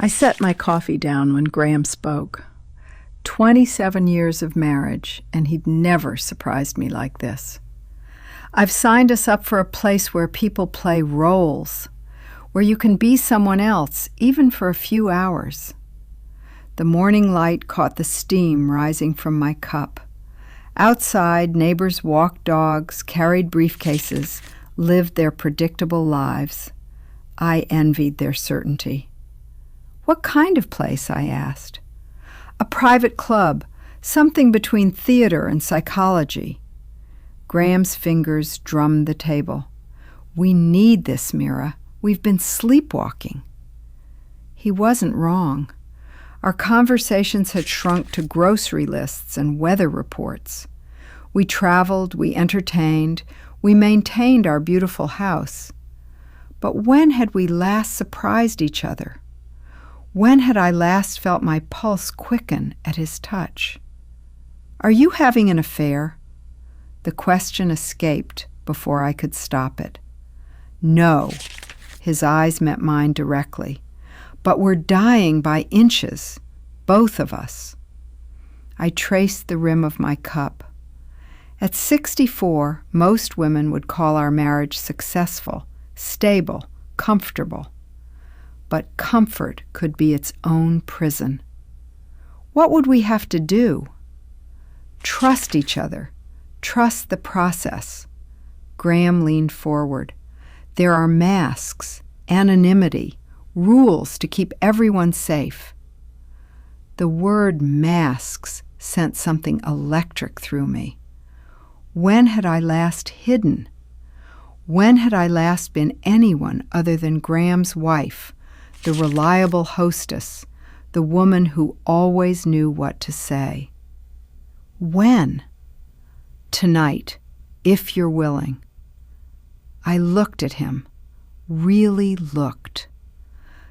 I set my coffee down when Graham spoke. 27 years of marriage, and he'd never surprised me like this. I've signed us up for a place where people play roles, where you can be someone else, even for a few hours. The morning light caught the steam rising from my cup. Outside, neighbors walked dogs, carried briefcases, lived their predictable lives. I envied their certainty. "What kind of place?" I asked. "A private club, something between theater and psychology." Graham's fingers drummed the table. "We need this, Mira. We've been sleepwalking." He wasn't wrong. Our conversations had shrunk to grocery lists and weather reports. We traveled, we entertained, we maintained our beautiful house. But when had we last surprised each other? When had I last felt my pulse quicken at his touch? "Are you having an affair?" The question escaped before I could stop it. "No." His eyes met mine directly. "But we're dying by inches, both of us." I traced the rim of my cup. At 64, most women would call our marriage successful, stable, comfortable. But comfort could be its own prison. What would we have to do? Trust each other. Trust the process. Graham leaned forward. There are masks, anonymity, rules to keep everyone safe. The word masks sent something electric through me. When had I last hidden? When had I last been anyone other than Graham's wife, the reliable hostess, the woman who always knew what to say? When? Tonight, if you're willing. I looked at him, really looked.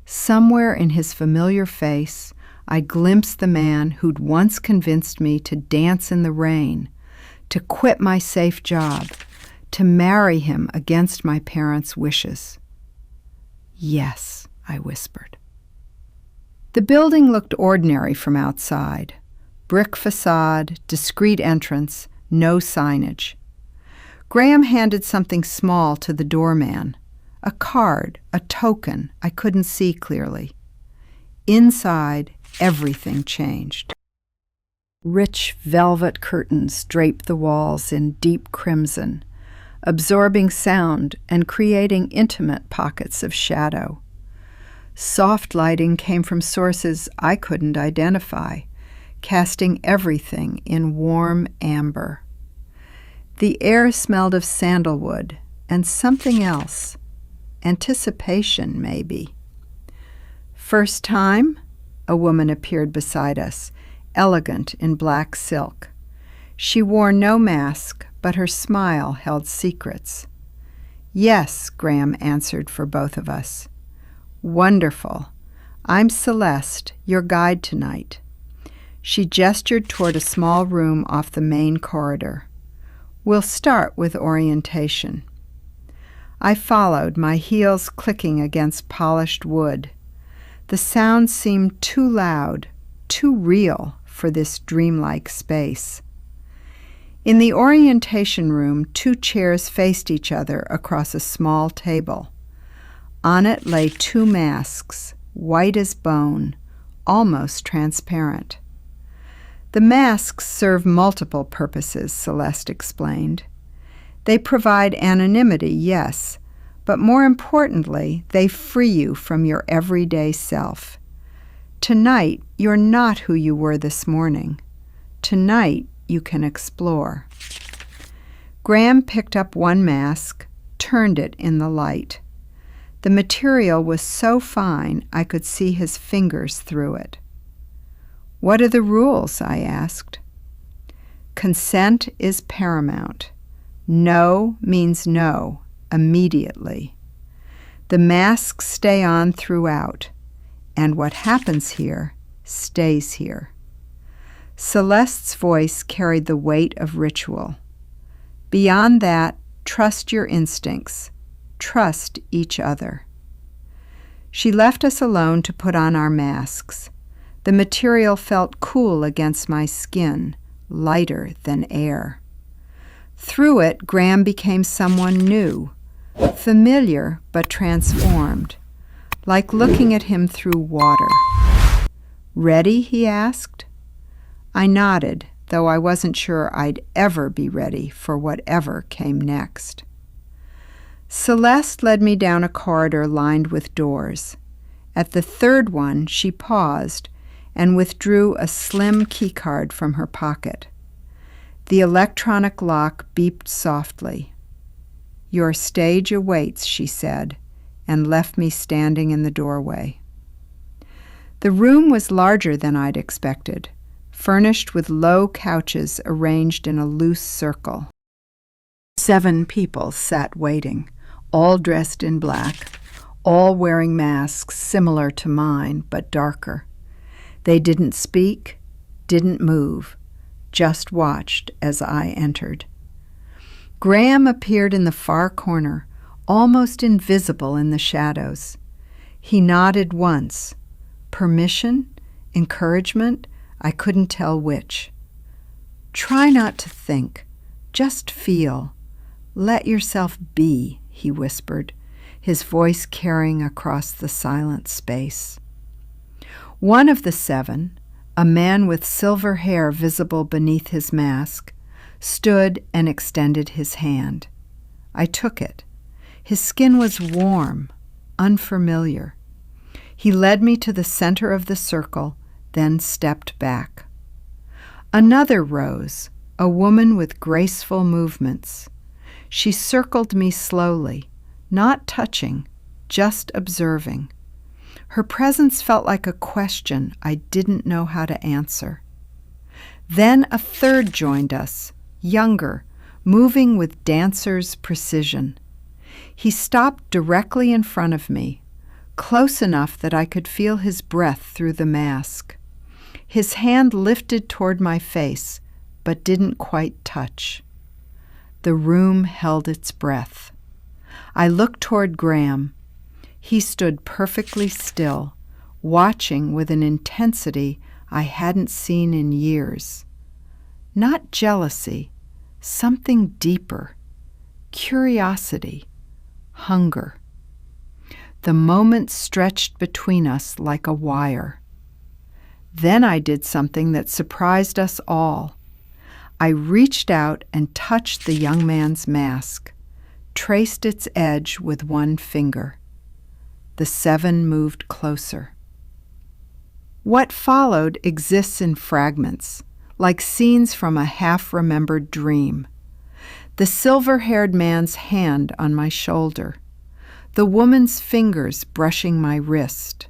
Somewhere in his familiar face, I glimpsed the man who'd once convinced me to dance in the rain, to quit my safe job, to marry him against my parents' wishes. "Yes," I whispered. The building looked ordinary from outside. Brick facade, discreet entrance, no signage. Graham handed something small to the doorman. A card, a token I couldn't see clearly. Inside, everything changed. Rich velvet curtains draped the walls in deep crimson, absorbing sound and creating intimate pockets of shadow. Soft lighting came from sources I couldn't identify, casting everything in warm amber. The air smelled of sandalwood and something else. Anticipation, maybe. "First time?" A woman appeared beside us, elegant in black silk. She wore no mask, but her smile held secrets. "Yes," Graham answered for both of us. "Wonderful. I'm Celeste, your guide tonight." She gestured toward a small room off the main corridor. "We'll start with orientation." I followed, my heels clicking against polished wood. The sound seemed too loud, too real for this dreamlike space. In the orientation room, 2 chairs faced each other across a small table. On it lay 2 masks, white as bone, almost transparent. The masks serve multiple purposes, Celeste explained. They provide anonymity, yes, but more importantly, they free you from your everyday self. Tonight, you're not who you were this morning. Tonight, you can explore. Graham picked up one mask, turned it in the light. The material was so fine I could see his fingers through it. "What are the rules?" I asked. "Consent is paramount. No means no, immediately. The masks stay on throughout, and what happens here stays here." Celeste's voice carried the weight of ritual. Beyond that, trust your instincts. Trust each other. She left us alone to put on our masks. The material felt cool against my skin, lighter than air. Through it, Graham became someone new, familiar but transformed, like looking at him through water. "Ready?" he asked. I nodded, though I wasn't sure I'd ever be ready for whatever came next. Celeste led me down a corridor lined with doors. At the third one, she paused and withdrew a slim keycard from her pocket. The electronic lock beeped softly. "Your stage awaits," she said, and left me standing in the doorway. The room was larger than I'd expected, furnished with low couches arranged in a loose circle. 7 people sat waiting, all dressed in black, all wearing masks similar to mine but darker. They didn't speak, didn't move, just watched as I entered. Graham appeared in the far corner, almost invisible in the shadows. He nodded once. Permission? Encouragement? I couldn't tell which. "Try not to think. Just feel. Let yourself be," he whispered, his voice carrying across the silent space. One of the 7, a man with silver hair visible beneath his mask, stood and extended his hand. I took it. His skin was warm, unfamiliar. He led me to the center of the circle, then stepped back. Another rose, a woman with graceful movements. She circled me slowly, not touching, just observing. Her presence felt like a question I didn't know how to answer. Then a third joined us, younger, moving with dancer's precision. He stopped directly in front of me, close enough that I could feel his breath through the mask. His hand lifted toward my face, but didn't quite touch. The room held its breath. I looked toward Graham. He stood perfectly still, watching with an intensity I hadn't seen in years. Not jealousy, something deeper. Curiosity, hunger. The moment stretched between us like a wire. Then I did something that surprised us all. I reached out and touched the young man's mask, traced its edge with one finger. The 7 moved closer. What followed exists in fragments, like scenes from a half-remembered dream. The silver-haired man's hand on my shoulder, the woman's fingers brushing my wrist,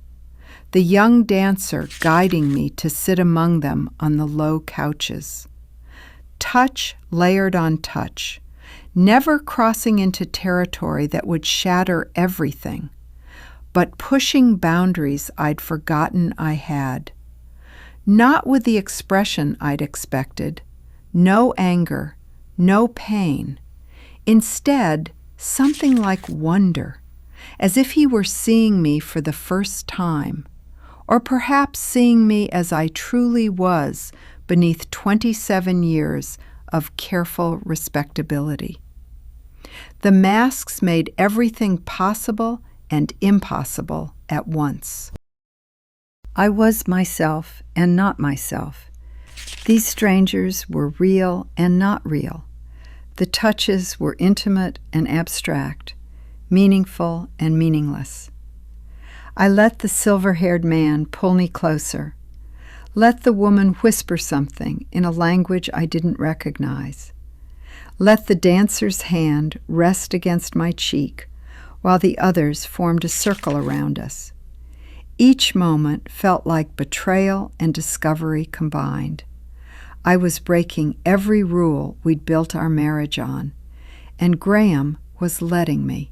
the young dancer guiding me to sit among them on the low couches. Touch layered on touch, never crossing into territory that would shatter everything, but pushing boundaries I'd forgotten I had. Not with the expression I'd expected, no anger, no pain. Instead, something like wonder, as if he were seeing me for the first time, or perhaps seeing me as I truly was beneath 27 years of careful respectability. The masks made everything possible and impossible at once. I was myself and not myself. These strangers were real and not real. The touches were intimate and abstract, meaningful and meaningless. I let the silver-haired man pull me closer, let the woman whisper something in a language I didn't recognize. Let the dancer's hand rest against my cheek while the others formed a circle around us. Each moment felt like betrayal and discovery combined. I was breaking every rule we'd built our marriage on, and Graham was letting me.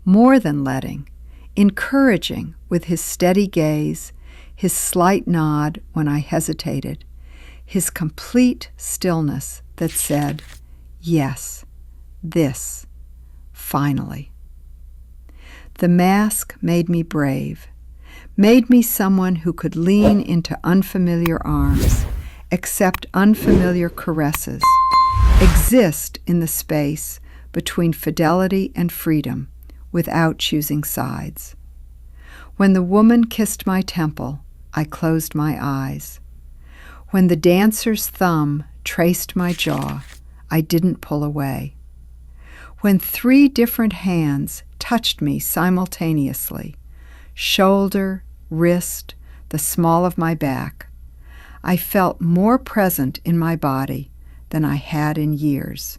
More than letting, encouraging with his steady gaze, his slight nod when I hesitated, his complete stillness that said, "Yes, this, finally." The mask made me brave, made me someone who could lean into unfamiliar arms, accept unfamiliar caresses, exist in the space between fidelity and freedom without choosing sides. When the woman kissed my temple, I closed my eyes. When the dancer's thumb traced my jaw, I didn't pull away. When 3 different hands touched me simultaneously, shoulder, wrist, the small of my back, I felt more present in my body than I had in years.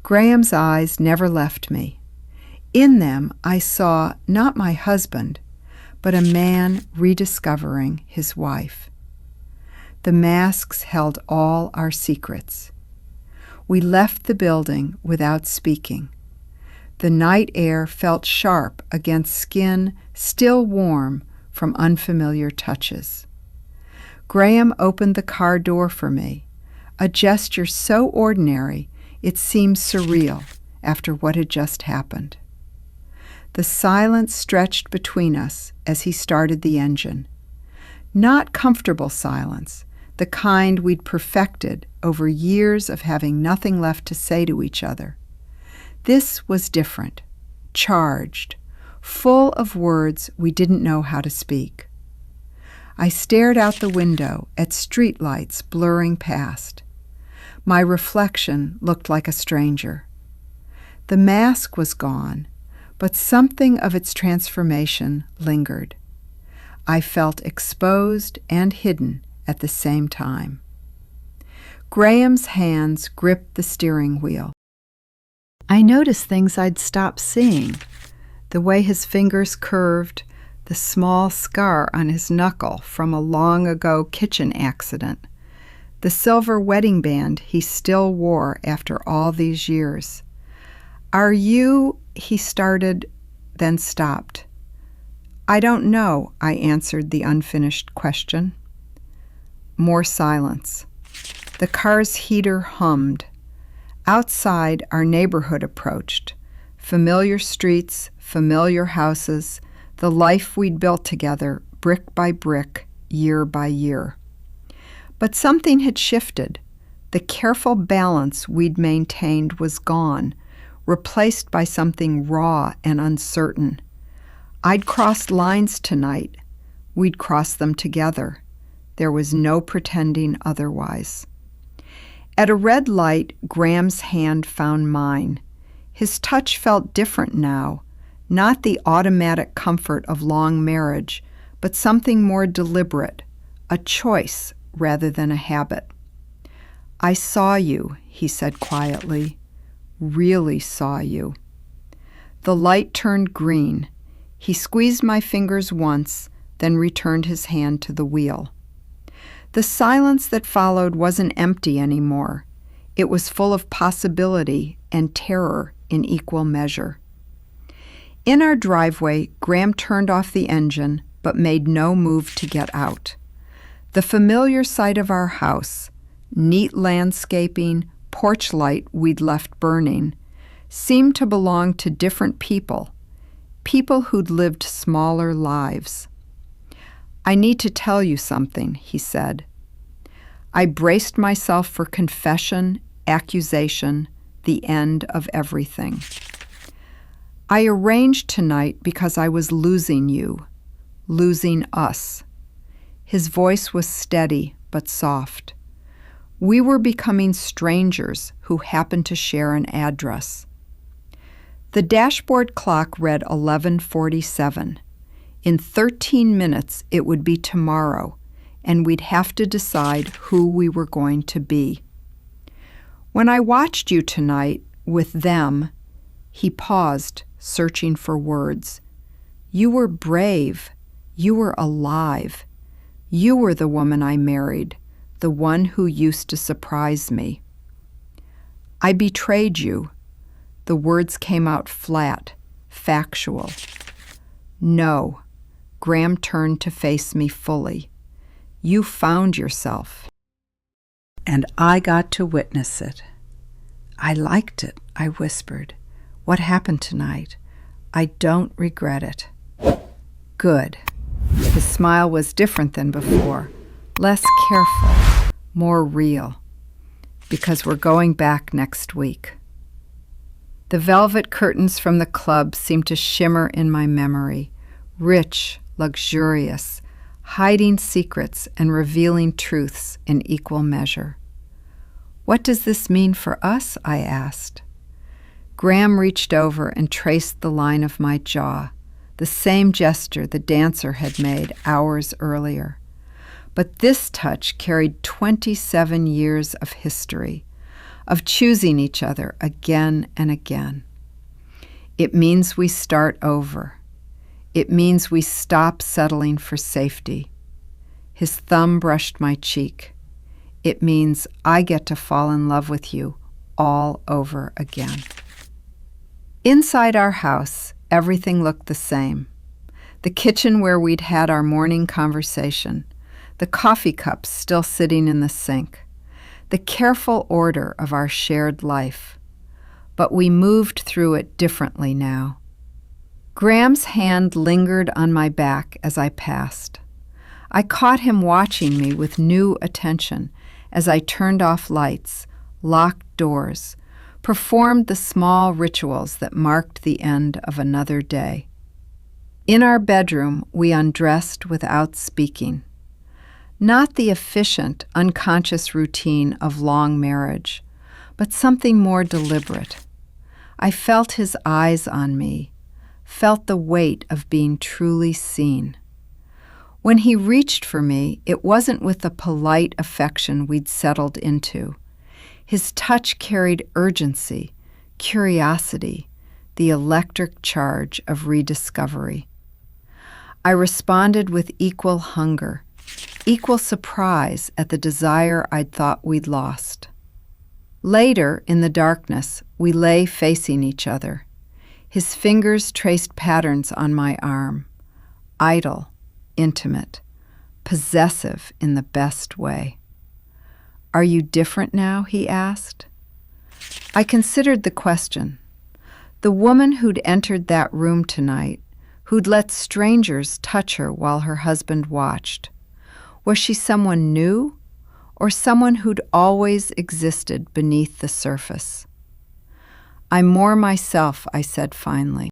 Graham's eyes never left me. In them I saw not my husband, but a man rediscovering his wife. The masks held all our secrets. We left the building without speaking. The night air felt sharp against skin still warm from unfamiliar touches. Graham opened the car door for me, a gesture so ordinary it seemed surreal after what had just happened. The silence stretched between us as he started the engine. Not comfortable silence, the kind we'd perfected over years of having nothing left to say to each other. This was different, charged, full of words we didn't know how to speak. I stared out the window at streetlights blurring past. My reflection looked like a stranger. The mask was gone, but something of its transformation lingered. I felt exposed and hidden at the same time. Graham's hands gripped the steering wheel. I noticed things I'd stopped seeing. The way his fingers curved, the small scar on his knuckle from a long-ago kitchen accident, the silver wedding band he still wore after all these years. "Are you—" he started, then stopped. "I don't know," I answered the unfinished question. More silence. The car's heater hummed. Outside, our neighborhood approached. Familiar streets, familiar houses, the life we'd built together, brick by brick, year by year. But something had shifted. The careful balance we'd maintained was gone, replaced by something raw and uncertain. I'd crossed lines tonight. We'd crossed them together. There was no pretending otherwise. At a red light, Graham's hand found mine. His touch felt different now, not the automatic comfort of long marriage, but something more deliberate, a choice rather than a habit. "I saw you," he said quietly, "really saw you." The light turned green. He squeezed my fingers once, then returned his hand to the wheel. The silence that followed wasn't empty anymore. It was full of possibility and terror in equal measure. In our driveway, Graham turned off the engine, but made no move to get out. The familiar sight of our house, neat landscaping, porch light we'd left burning, seemed to belong to different people, people who'd lived smaller lives. "I need to tell you something," he said. I braced myself for confession, accusation, the end of everything. "I arranged tonight because I was losing you, losing us." His voice was steady but soft. We were becoming strangers who happened to share an address. The dashboard clock read 11:47. In 13 minutes it would be tomorrow, and we'd have to decide who we were going to be. "When I watched you tonight with them," he paused, searching for words. "You were brave. You were alive. You were the woman I married, the one who used to surprise me." "I betrayed you." The words came out flat, factual. "No." Graham turned to face me fully. "You found yourself. And I got to witness it." "I liked it," I whispered. "What happened tonight? I don't regret it. Good. His smile was different than before, less careful, more real. Because we're going back next week. The velvet curtains from the club seemed to shimmer in my memory, rich, luxurious, hiding secrets and revealing truths in equal measure. What does this mean for us? I asked. Graham reached over and traced the line of my jaw, the same gesture the dancer had made hours earlier. But this touch carried 27 years of history, of choosing each other again and again. It means we start over. It means we stop settling for safety. His thumb brushed my cheek. It means I get to fall in love with you all over again. Inside our house, everything looked the same. The kitchen where we'd had our morning conversation, the coffee cups still sitting in the sink, the careful order of our shared life. But we moved through it differently now. Graham's hand lingered on my back as I passed. I caught him watching me with new attention as I turned off lights, locked doors, performed the small rituals that marked the end of another day. In our bedroom, we undressed without speaking. Not the efficient, unconscious routine of long marriage, but something more deliberate. I felt his eyes on me, felt the weight of being truly seen. When he reached for me, it wasn't with the polite affection we'd settled into. His touch carried urgency, curiosity, the electric charge of rediscovery. I responded with equal hunger, equal surprise at the desire I'd thought we'd lost. Later, in the darkness, we lay facing each other. His fingers traced patterns on my arm, idle, intimate, possessive in the best way. "Are you different now?" he asked. I considered the question. The woman who'd entered that room tonight, who'd let strangers touch her while her husband watched, was she someone new or someone who'd always existed beneath the surface? "I'm more myself," I said finally.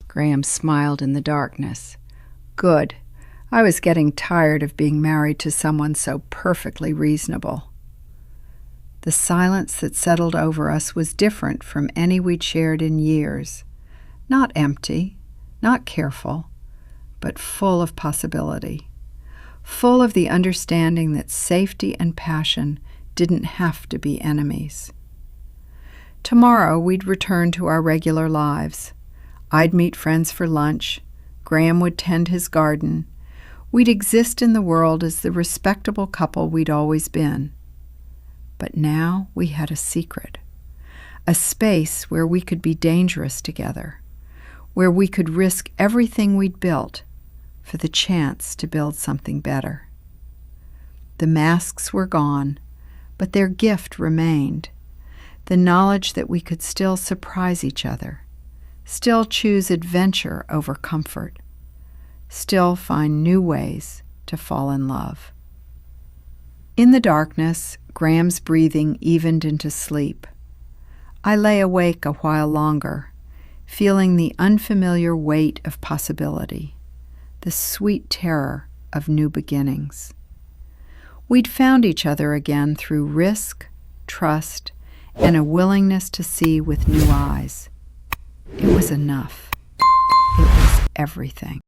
Graham smiled in the darkness. Good. I was getting tired of being married to someone so perfectly reasonable. The silence that settled over us was different from any we'd shared in years. Not empty, not careful, but full of possibility. Full of the understanding that safety and passion didn't have to be enemies. Tomorrow we'd return to our regular lives. I'd meet friends for lunch. Graham would tend his garden. We'd exist in the world as the respectable couple we'd always been. But now we had a secret, a space where we could be dangerous together, where we could risk everything we'd built for the chance to build something better. The masks were gone, but their gift remained, the knowledge that we could still surprise each other, still choose adventure over comfort, still find new ways to fall in love. In the darkness, Graham's breathing evened into sleep. I lay awake a while longer, feeling the unfamiliar weight of possibility, the sweet terror of new beginnings. We'd found each other again through risk, trust, and a willingness to see with new eyes. It was enough. It was everything.